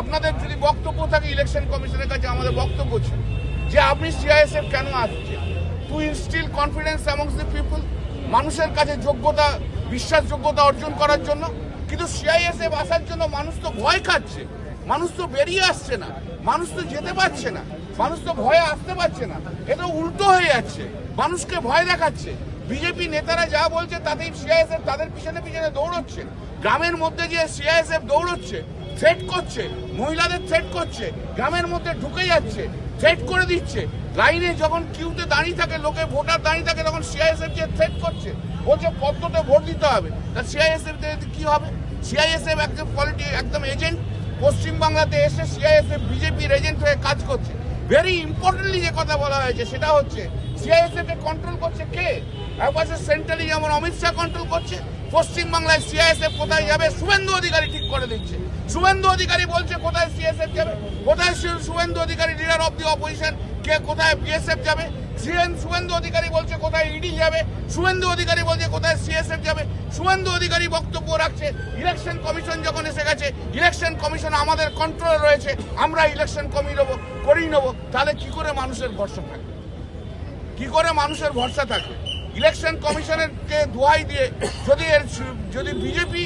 আপনাদের যদি বক্তব্য থাকে ইলেকশন কমিশনের কাছে আমাদের বক্তব্য ছিল যে আপনি সিআইএসএফ কেন আসছে, to instil confidence amongst the people, মানুষের কাছে যোগ্যতা বিশ্বাসযোগ্যতা অর্জন করার জন্য। কিন্তু সিআইএসএফ আসার জন্য মানুষ তো ভয় খাচ্ছে, মানুষ তো বেরিয়ে আসছে না, মানুষ তো যেতে পারছে না, মানুষ তো ভয়ে আসতে পারছে না। এটা উল্টো হয়ে যাচ্ছে, মানুষকে ভয় দেখাচ্ছে। বিজেপি নেতারা যা বলছে তাতেই সিআইএসএফ তাদের পিছনে পিছনে দৌড়চ্ছে। গ্রামের মধ্যে যে সিআইএসএফ দৌড়চ্ছে, থ্রেট করছে, মহিলাদের থ্রেট করছে, গ্রামের মধ্যে ঢুকে যাচ্ছে, থ্রেট করে দিচ্ছে। লাইনে যখন কিউতে দাঁড়িয়ে থাকে, লোকে ভোটার দাঁড়িয়ে থাকে, তখন সিআইএসএফ যে থ্রেট করছে, বলছে পদ্মতে ভোট দিতে হবে। তা সিআইএসএফ কি হবে? সিআইএসএফ একদম এজেন্ট, পশ্চিমবাংলাতে এসে সিআইএসএফ বিজেপির এজেন্ট হয়ে কাজ করছে। ভেরি ইম্পর্টেন্টলি যে কথা বলা হয়েছে সেটা হচ্ছে সিআইএসএফ কে কন্ট্রোল করছে কে? একপাশে সেন্ট্রালি যেমন অমিত শাহ কন্ট্রোল করছে, পশ্চিমবাংলায় সিআইএসএফ কোথায় যাবে শুভেন্দু অধিকারী ঠিক করে দিচ্ছে। শুভেন্দু অধিকারী বলছে কোথায় সিএসএফ যাবে, কোথায় Suvendu Adhikari leader of the opposition কে, কোথায় বিএসএফ যাবে। শুভেন্দু অধিকারী বলছে কোথায় ইডি যাবে, শুভেন্দু অধিকারী বলছে কোথায় সিএসএফ যাবে। শুভেন্দু অধিকারী বক্তব্য রাখছে ইলেকশন কমিশন যখন এসে গেছে, ইলেকশন কমিশন আমাদের কন্ট্রোলে রয়েছে, আমরা ইলেকশন করিয়ে নেবো। তাহলে কি করে মানুষের ভরসা থাকবে? কি করে মানুষের ভরসা থাকবে? ইলেকশন কমিশনের কে দোহাই দিয়ে যদি বিজেপি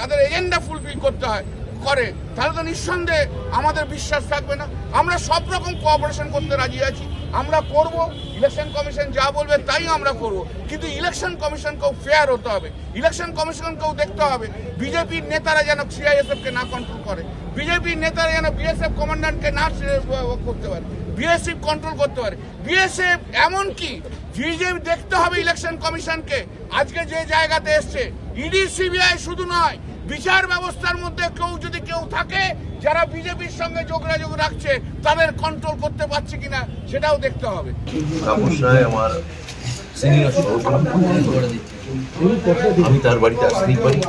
তাদের এজেন্ডা ফুলফিল করতে হয় করে, তাহলে তো নিঃসন্দেহে আমাদের বিশ্বাস থাকবে না। আমরা সব রকম কোঅপারেশন করতে রাজি আছি, আমরা করব। ইলেকশন কমিশন যা বলবে তাই আমরা করব, কিন্তু ইলেকশন কমিশনকেও ফেয়ার হতে হবে। ইলেকশন কমিশনকেও দেখতে হবে বিজেপির নেতারা যেন সিআইএসএফ কে না কন্ট্রোল করে, বিজেপির নেতারা যেন বিএসএফ কমান্ডান্টকে না করতে পারে, বিএসএফ কন্ট্রোল করতে পারে। বিএসএফ এমনকি বিজেপি দেখতে হবে ইলেকশন কমিশনকে আজকে যে জায়গাতে এসছে, ইডি সিবিআই শুধু নয়, বিচার ব্যবস্থার মধ্যে কেউ থাকে যারা বিজেপির সঙ্গে যোগাযোগ রাখছে, তাদের কন্ট্রোল করতে পারছে কিনা সেটাও দেখতে হবে। আমার সিনিয়র সহকর্মী, আমি তার বাড়িতে আসতেই পারি।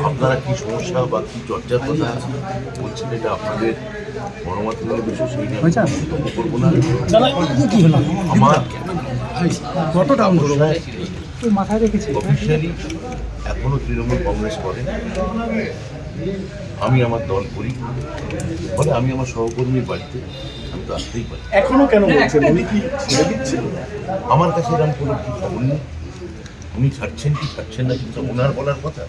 আপনারা কি সমস্যা বা কি চর্চার কথা বলছেন, এটা আপনাদের গণমাধ্যমের বিষয়, সেই নিয়ে মন্তব্য করবো না। আমার অফিসিয়ালি এখনো তৃণমূল কংগ্রেস করে, আমি আমার দল করি, ফলে আমি আমার সহকর্মীর বাড়িতে আমি তো আসতেই পারি। এখনো কেন বলছেন? উনি কি ছেড়ে দিচ্ছেন? আমার কাছে এরকম কোনো কি খবর নেই, উনি ছাড়ছেন কি ছাড়ছেন না, কিন্তু ওনার বলার কথা,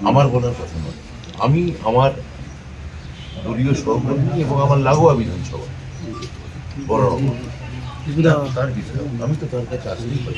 আমার বলার কথা নয়। আমি আমার দলীয় সহকর্মী এবং আমার লাগোয়া বিধানসভা বড় তার বিষয়, আমি তো তার কাছে আসতেই পারি।